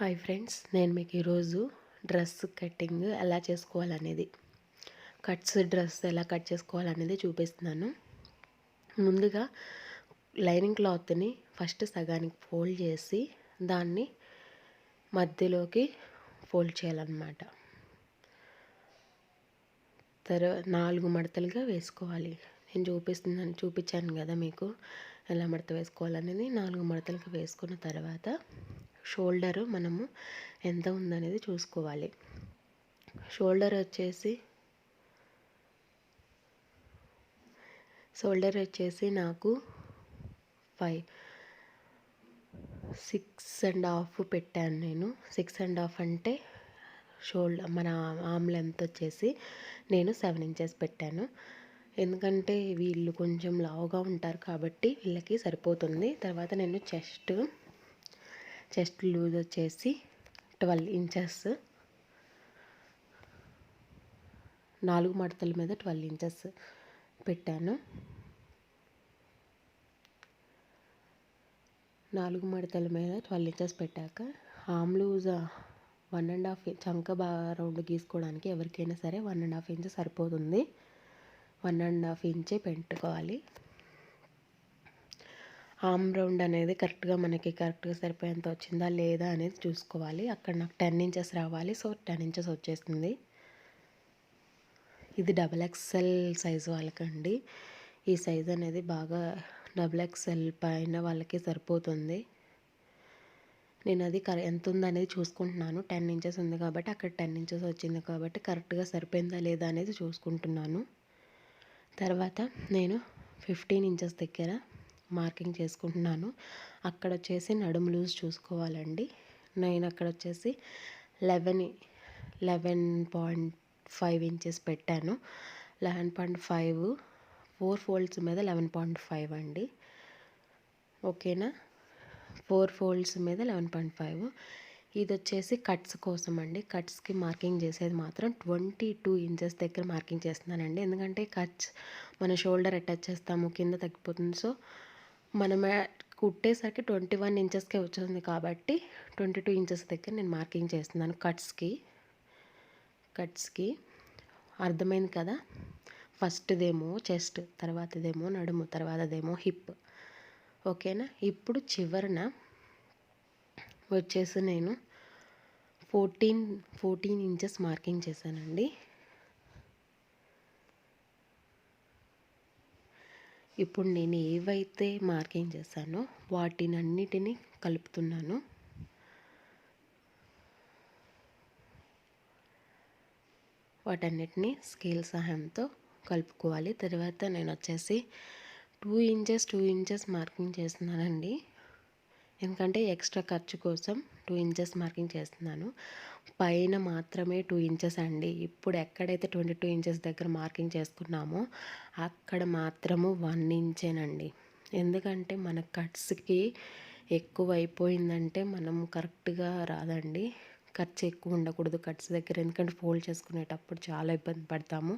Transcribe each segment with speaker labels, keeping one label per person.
Speaker 1: Hi friends, నేను మీకు ఈరోజు డ్రెస్ కటింగ్ ఎలా చేసుకోవాలనేది, డ్రెస్ ఎలా కట్ చేసుకోవాలనేది చూపిస్తున్నాను. ముందుగా లైనింగ్ క్లాత్ని ఫస్ట్ సగానికి ఫోల్డ్ చేసి దాన్ని మధ్యలోకి ఫోల్డ్ చేయాలన్నమాట. తర్వాత 4 మడతలుగా వేసుకోవాలి. నేను చూపించాను కదా మీకు ఎలా మడత వేసుకోవాలనేది. 4 మడతలుగా వేసుకున్న తర్వాత షోల్డర్ మనము ఎంత ఉందనేది చూసుకోవాలి. షోల్డర్ వచ్చేసి నాకు 6.5 పెట్టాను. నేను 6.5 అంటే మన ఆర్మ్ లెంత్ వచ్చేసి నేను 7 ఇంచెస్ పెట్టాను. ఎందుకంటే వీళ్ళు కొంచెం లావుగా ఉంటారు కాబట్టి వీళ్ళకి సరిపోతుంది. తర్వాత నేను చెస్ట్ లూజ్ వచ్చేసి 12 ఇంచెస్, 4 మడతల మీద 12 ఇంచెస్ పెట్టాను. 4 మడతల మీద 12 ఇంచెస్ పెట్టాక ఆర్మ్ లూజ్ 1.5 చంక బాగా రౌండ్ గీసుకోవడానికి ఎవరికైనా సరే 1.5 ఇంచ్ సరిపోతుంది. 1.5 ఇంచే పెట్టుకోవాలి. ఆర్మ్ రౌండ్ అనేది కరెక్ట్గా సరిపోయేంత వచ్చిందా లేదా అనేది చూసుకోవాలి. అక్కడ నాకు 10 ఇంచెస్ రావాలి. సో 10 ఇంచెస్ వచ్చేస్తుంది. ఇది XXL సైజు వాళ్ళకండి. ఈ సైజు అనేది బాగా XXL పైన వాళ్ళకి సరిపోతుంది. నేను అది ఎంత ఉందనేది చూసుకుంటున్నాను. 10 ఇంచెస్ ఉంది కాబట్టి అక్కడ 10 ఇంచెస్ వచ్చింది కాబట్టి కరెక్ట్గా సరిపోయిందా లేదా అనేది చూసుకుంటున్నాను. తర్వాత నేను 15 ఇంచెస్ దగ్గర మార్కింగ్ చేసుకుంటున్నాను. అక్కడ వచ్చేసి నడుము లూజ్ చూసుకోవాలండి. నేను అక్కడ వచ్చేసి 11.5 ఇంచెస్ పెట్టాను. 11.5 4 ఫోల్డ్స్ మీద 11.5 అండి. ఓకేనా, 4 ఫోల్డ్స్ మీద 11.5. ఇది వచ్చేసి కట్స్ కోసం అండి. కట్స్కి మార్కింగ్ చేసేది మాత్రం 22 ఇంచెస్ దగ్గర మార్కింగ్ చేస్తున్నానండి. ఎందుకంటే మన షోల్డర్ అటాచ్ చేస్తాము, కింద తగ్గిపోతుంది. సో మనం కుట్టేసరికి 21 ఇంచెస్కే వచ్చింది కాబట్టి 22 ఇంచెస్ దగ్గర నేను మార్కింగ్ చేస్తున్నాను కట్స్కి. అర్థమైంది కదా. ఫస్ట్దేమో చెస్ట్, తర్వాతదేమో నడుము, తర్వాతదేమో హిప్. ఓకేనా. ఇప్పుడు చివరన వచ్చేసి నేను 14 ఇంచెస్ మార్కింగ్ చేశానండి. ఇప్పుడు నేను ఏవైతే మార్కింగ్ చేశానో వాటినన్నిటినీ కలుపుతున్నాను. వాటన్నిటిని స్కేల్ సహాయంతో కలుపుకోవాలి. తర్వాత నేను వచ్చేసి 2 ఇంచెస్ మార్కింగ్ చేస్తున్నానండి. ఎందుకంటే ఎక్స్ట్రా ఖర్చు కోసం 2 ఇంచెస్ మార్కింగ్ చేస్తున్నాను. పైన మాత్రమే 2 ఇంచెస్ అండి. ఇప్పుడు ఎక్కడైతే 22 ఇంచెస్ దగ్గర మార్కింగ్ చేసుకున్నామో అక్కడ మాత్రము 1 ఇంచేనండి. ఎందుకంటే మన కట్స్కి ఎక్కువ అయిపోయిందంటే మనం కరెక్ట్గా రాదండి. ఖర్చు ఎక్కువ ఉండకూడదు కట్స్ దగ్గర, ఎందుకంటే ఫోల్డ్ చేసుకునేటప్పుడు చాలా ఇబ్బంది పడతాము.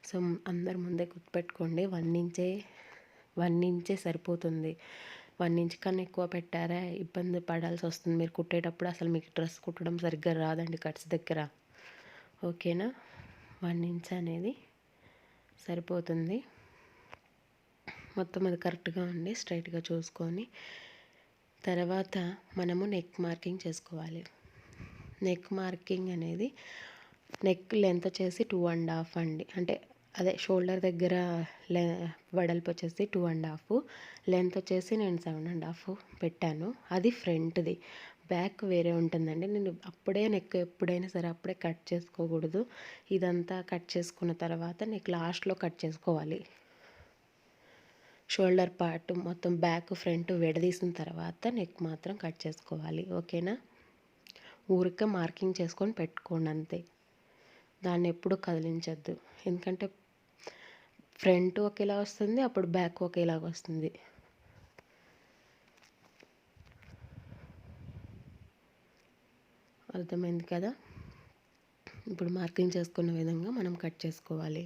Speaker 1: సో అందరు ముందే గుర్తుపెట్టుకోండి, 1 ఇంచే సరిపోతుంది. 1 ఇంచ్ కన్నా ఎక్కువ పెట్టారా ఇబ్బంది పడాల్సి వస్తుంది. మీరు కుట్టేటప్పుడు అసలు మీకు డ్రెస్ కుట్టడం సరిగ్గా రాదండి కట్స్ దగ్గర. ఓకేనా, 1 ఇంచ్ అనేది సరిపోతుంది. మొత్తం అది కరెక్ట్గా ఉండి స్ట్రైట్గా చూసుకొని తర్వాత మనము నెక్ మార్కింగ్ చేసుకోవాలి. నెక్ మార్కింగ్ అనేది నెక్ లెంత్ వచ్చేసి 2.5 అండి. అంటే అదే షోల్డర్ దగ్గర వెడల్పు వచ్చేసి 2.5, లెంత్ వచ్చేసి నేను 7.5 పెట్టాను. అది ఫ్రంట్ది. బ్యాక్ వేరే ఉంటుందండి. నేను నెక్ ఎప్పుడైనా సరే అప్పుడే కట్ చేసుకోకూడదు. ఇదంతా కట్ చేసుకున్న తర్వాత నెక్ లాస్ట్లో కట్ చేసుకోవాలి. షోల్డర్ పార్ట్ మొత్తం బ్యాక్ ఫ్రంట్ విడదీసిన తర్వాత నెక్ మాత్రం కట్ చేసుకోవాలి. ఓకేనా. ఊరికే మార్కింగ్ చేసుకొని పెట్టుకోండి అంతే. దాన్ని ఎప్పుడూ కదిలించద్దు. ఎందుకంటే ఫ్రంట్ ఒకేలా వస్తుంది, అప్పుడు బ్యాక్ ఒకేలాగా వస్తుంది. అర్థమైంది కదా. ఇప్పుడు మార్కింగ్ చేసుకున్న విధంగా మనం కట్ చేసుకోవాలి.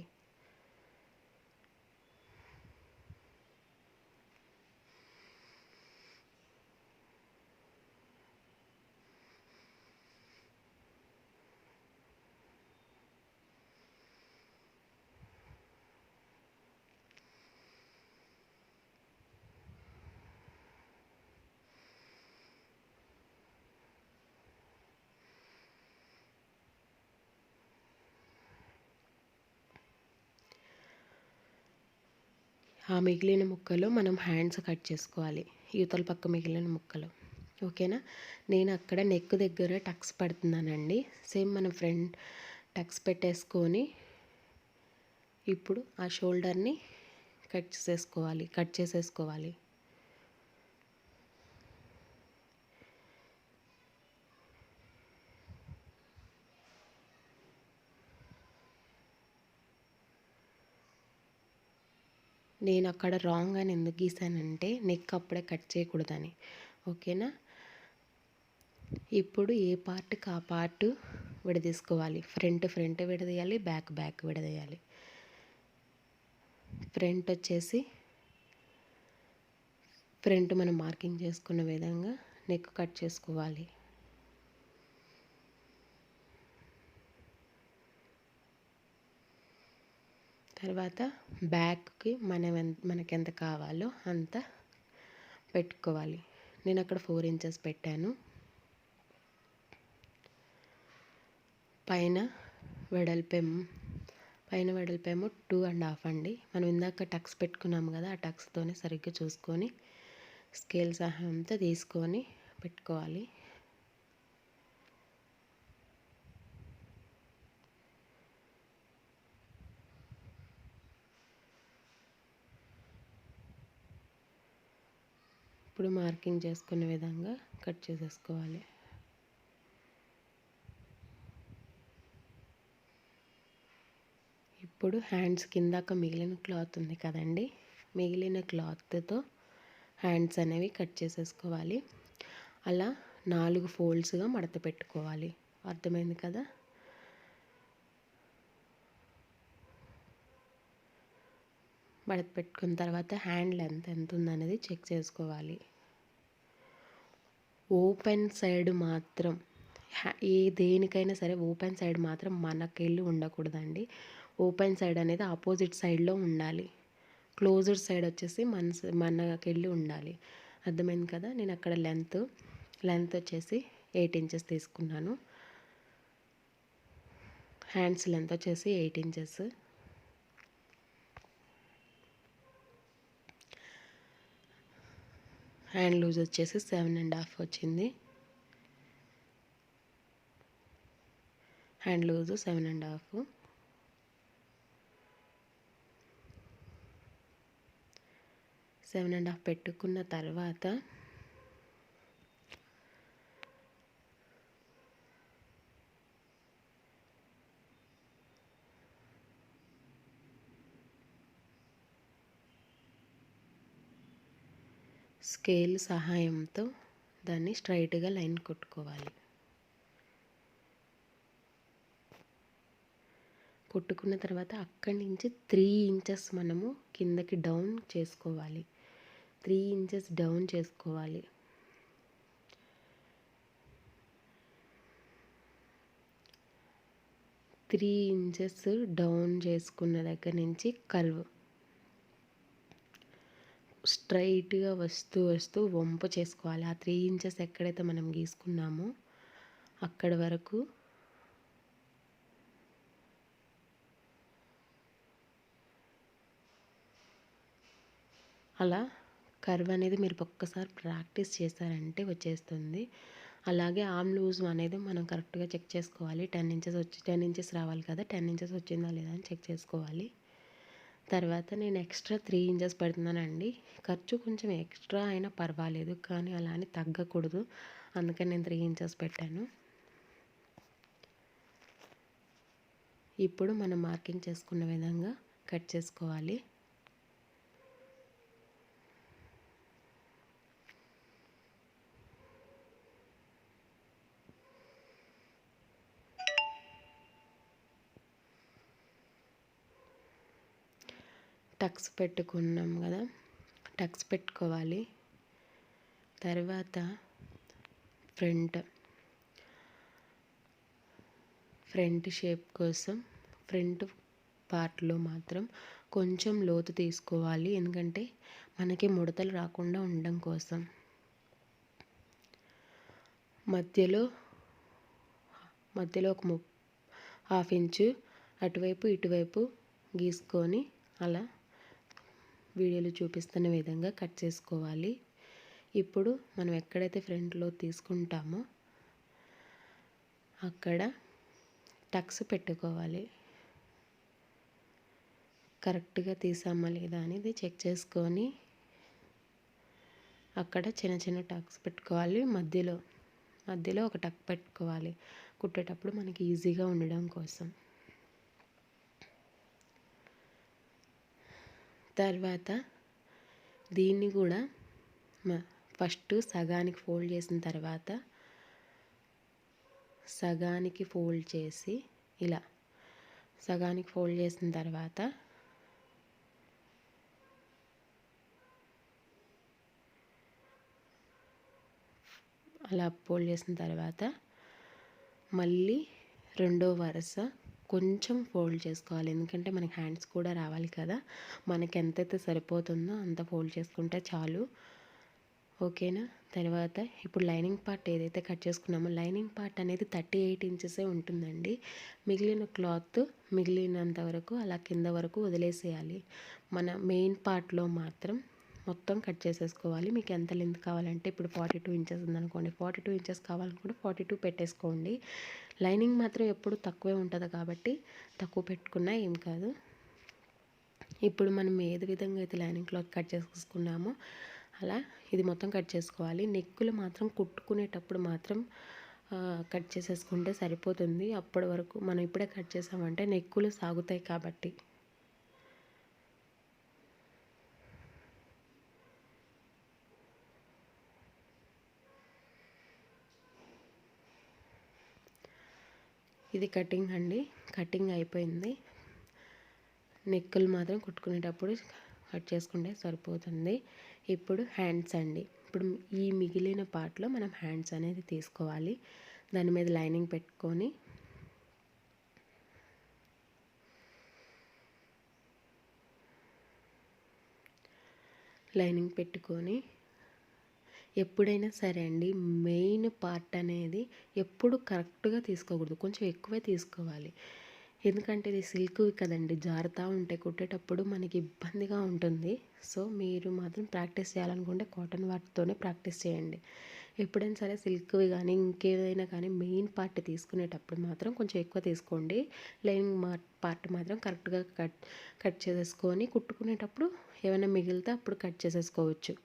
Speaker 1: ఆ మిగిలిన ముక్కలు మనం హ్యాండ్స్ కట్ చేసుకోవాలి, యువతల పక్క మిగిలిన ముక్కలు. ఓకేనా. నేను అక్కడ నెక్ దగ్గర టక్స్ పెడుతున్నానండి. సేమ్ మన ఫ్రంట్ టక్స్ పెట్టేసుకొని ఇప్పుడు ఆ షోల్డర్ని కట్ చేసేసుకోవాలి. నేను అక్కడ రాంగ్ అని ఎందుకు గీసానంటే నెక్ అప్పుడే కట్ చేయకూడదని. ఓకేనా. ఇప్పుడు ఏ పార్ట్కి ఆ పార్ట్ విడదీసుకోవాలి. ఫ్రంట్ విడదీయాలి, బ్యాక్ విడదీయాలి. ఫ్రంట్ వచ్చేసి ఫ్రంట్ మనం మార్కింగ్ చేసుకున్న విధంగా నెక్ కట్ చేసుకోవాలి. తర్వాత బ్యాక్కి మనకెంత కావాలో అంత పెట్టుకోవాలి. నేను అక్కడ 4 ఇంచెస్ పెట్టాను. పైన వెడల్పేమో 2.5 అండి. మనం ఇందాక టక్స్ పెట్టుకున్నాము కదా, ఆ టక్స్తోనే సరిగ్గా చూసుకొని స్కేల్ సహాయంతో తీసుకొని పెట్టుకోవాలి. ఇప్పుడు మార్కింగ్ చేసుకునే విధంగా కట్ చేసేసుకోవాలి. ఇప్పుడు హ్యాండ్స్ కిందాక మిగిలిన క్లాత్ ఉంది కదండి, మిగిలిన క్లాత్తో హ్యాండ్స్ అనేవి కట్ చేసేసుకోవాలి. అలా 4 ఫోల్డ్స్గా మడత పెట్టుకోవాలి. అర్థమైంది కదా. మడత పెట్టుకున్న తర్వాత హ్యాండ్ లెంత్ ఎంత ఉందనేది చెక్ చేసుకోవాలి. ఓపెన్ సైడ్ మాత్రం దేనికైనా సరే ఓపెన్ సైడ్ మాత్రం మనకెళ్ళి ఉండకూడదండి. ఓపెన్ సైడ్ అనేది ఆపోజిట్ సైడ్లో ఉండాలి. క్లోజ్డ్ సైడ్ వచ్చేసి మనకెళ్ళి ఉండాలి. అర్థమైంది కదా. నేను అక్కడ లెంత్ వచ్చేసి 8 ఇంచెస్ తీసుకున్నాను. హ్యాండ్స్ లెంత్ వచ్చేసి 8 ఇంచెస్. హ్యాండ్ లూజ్ వచ్చేసి 7.5 వచ్చింది. Hand loose 7.5. పెట్టుకున్న తర్వాత స్కేల్ సహాయంతో దాన్ని స్ట్రైట్గా లైన్ కొట్టుకోవాలి. కొట్టుకున్న తర్వాత అక్కడి నుంచి 3 ఇంచెస్ మనము కిందకి డౌన్ చేసుకోవాలి. 3 ఇంచెస్ డౌన్ చేసుకోవాలి. త్రీ ఇంచెస్ డౌన్ చేసుకున్న దగ్గర నుంచి కర్వ్ స్ట్రైట్గా వస్తూ వంపు చేసుకోవాలి. ఆ 3 ఇంచెస్ ఎక్కడైతే మనం గీసుకున్నామో అక్కడ వరకు అలా కర్వ్ అనేది మీరు ఒక్కసారి ప్రాక్టీస్ చేశారంటే వచ్చేస్తుంది. అలాగే ఆర్మ్ లూజ్ అనేది మనం కరెక్ట్గా చెక్ చేసుకోవాలి. 10 ఇంచెస్ రావాలి కదా, 10 ఇంచెస్ వచ్చిందా లేదా అని చెక్ చేసుకోవాలి. తర్వాత నేను ఎక్స్ట్రా 3 ఇంచెస్ పెడుతున్నానండి. ఖర్చు కొంచెం ఎక్స్ట్రా అయినా పర్వాలేదు, కానీ అలా అని తగ్గకూడదు. అందుకని నేను 3 ఇంచెస్ పెట్టాను. ఇప్పుడు మనం మార్కింగ్ చేసుకున్న విధంగా కట్ చేసుకోవాలి. టక్స్ పెట్టుకున్నాం కదా, టక్స్ పెట్టుకోవాలి. తర్వాత ఫ్రంట్ షేప్ కోసం ఫ్రంట్ పార్ట్లో మాత్రం కొంచెం లోతు తీసుకోవాలి. ఎందుకంటే మనకి ముడతలు రాకుండా ఉండడం కోసం. మధ్యలో ఒక 1/2 ఇంచు అటువైపు ఇటువైపు గీసుకొని అలా వీడియోలో చూపిస్తున్న విధంగా కట్ చేసుకోవాలి. ఇప్పుడు మనం ఎక్కడైతే ఫ్రంట్లో తీసుకుంటామో అక్కడ టక్స్ పెట్టుకోవాలి. కరెక్ట్గా తీసామా లేదా అనేది చెక్ చేసుకొని అక్కడ చిన్న చిన్న టక్స్ పెట్టుకోవాలి. మధ్యలో ఒక టక్ పెట్టుకోవాలి కుట్టేటప్పుడు మనకి ఈజీగా ఉండడం కోసం. తర్వాత దీన్ని కూడా ఫస్ట్ సగానికి ఫోల్డ్ చేసిన తర్వాత సగానికి ఫోల్డ్ చేసి ఇలా సగానికి ఫోల్డ్ చేసిన తర్వాత అలా ఫోల్డ్ చేసిన తర్వాత మళ్ళీ రెండో వరుస కొంచెం ఫోల్డ్ చేసుకోవాలి. ఎందుకంటే మనకి హ్యాండ్స్ కూడా రావాలి కదా. మనకి ఎంతైతే సరిపోతుందో అంత ఫోల్డ్ చేసుకుంటే చాలు. ఓకేనా. తర్వాత ఇప్పుడు లైనింగ్ పార్ట్ ఏదైతే కట్ చేసుకున్నామో లైనింగ్ పార్ట్ అనేది 38 ఇంచెసే ఉంటుందండి. మిగిలిన క్లాత్ మిగిలినంత వరకు అలా కింద వరకు వదిలేసేయాలి. మన మెయిన్ పార్ట్లో మాత్రం మొత్తం కట్ చేసేసుకోవాలి. మీకు ఎంత లెంత్ కావాలంటే ఇప్పుడు 42 ఇంచెస్ ఉందనుకోండి, 42 ఇంచెస్ కావాలనుకుంటే 42 పెట్టేసుకోండి. లైనింగ్ మాత్రం ఎప్పుడు తక్కువే ఉంటుంది కాబట్టి తక్కువ పెట్టుకున్నా ఏం కాదు. ఇప్పుడు మనం ఏది విధంగా అయితే లైనింగ్ క్లాత్ కట్ చేసుకున్నామో అలా ఇది మొత్తం కట్ చేసుకోవాలి. నెక్కులు మాత్రం కుట్టుకునేటప్పుడు మాత్రం కట్ చేసేసుకుంటే సరిపోతుంది. అప్పటి వరకు మనం ఇప్పుడే కట్ చేసామంటే నెక్కులు సాగుతాయి కాబట్టి. ఇది కటింగ్ అండి. కటింగ్ అయిపోయింది. నెక్కులు మాత్రం కుట్టుకునేటప్పుడు కట్ చేసుకుంటే సరిపోతుంది. ఇప్పుడు హ్యాండ్స్ అండి. ఇప్పుడు ఈ మిగిలిన పార్ట్లో మనం హ్యాండ్స్ అనేది తీసుకోవాలి. దాని మీద లైనింగ్ పెట్టుకొని ఎప్పుడైనా సరే అండి మెయిన్ పార్ట్ అనేది ఎప్పుడు కరెక్ట్గా తీసుకోకూడదు. కొంచెం ఎక్కువే తీసుకోవాలి. ఎందుకంటే ఇది సిల్క్ కదండి, జారుతూ ఉంటే కుట్టేటప్పుడు మనకి ఇబ్బందిగా ఉంటుంది. సో మీరు మాత్రం ప్రాక్టీస్ చేయాలనుకుంటే కాటన్ వాటితోనే ప్రాక్టీస్ చేయండి. ఎప్పుడైనా సరే సిల్క్వి కానీ ఇంకేదైనా కానీ మెయిన్ పార్ట్ తీసుకునేటప్పుడు మాత్రం కొంచెం ఎక్కువ తీసుకోండి. లైనింగ్ పార్ట్ మాత్రం కరెక్ట్గా కట్ చేసేసుకొని కుట్టుకునేటప్పుడు ఏమైనా మిగిలితే అప్పుడు కట్ చేసేసుకోవచ్చు.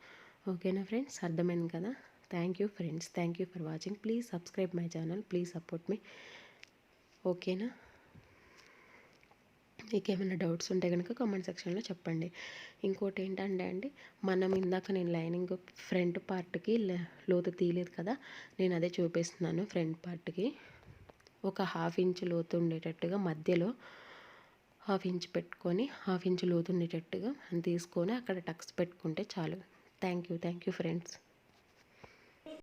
Speaker 1: ఓకేనా ఫ్రెండ్స్, అర్థమైంది కదా. Thank you friends, thank you for watching. Please subscribe my channel, please support మీ. ఓకేనా. మీకు ఏమైనా డౌట్స్ ఉంటే కనుక కామెంట్ సెక్షన్లో చెప్పండి. ఇంకోటి ఏంటంటే అండి, మనం ఇందాక నేను లైనింగ్ ఫ్రంట్ పార్ట్కి లోతు తీయలేదు కదా, నేను అదే చూపిస్తున్నాను. ఫ్రంట్ పార్ట్కి ఒక 1/2 ఇంచ్ లోతు ఉండేటట్టుగా మధ్యలో 1/2 ఇంచ్ పెట్టుకొని 1/2 ఇంచ్ లోతు ఉండేటట్టుగా తీసుకొని అక్కడ టక్స్ పెట్టుకుంటే చాలు. Thank you friends.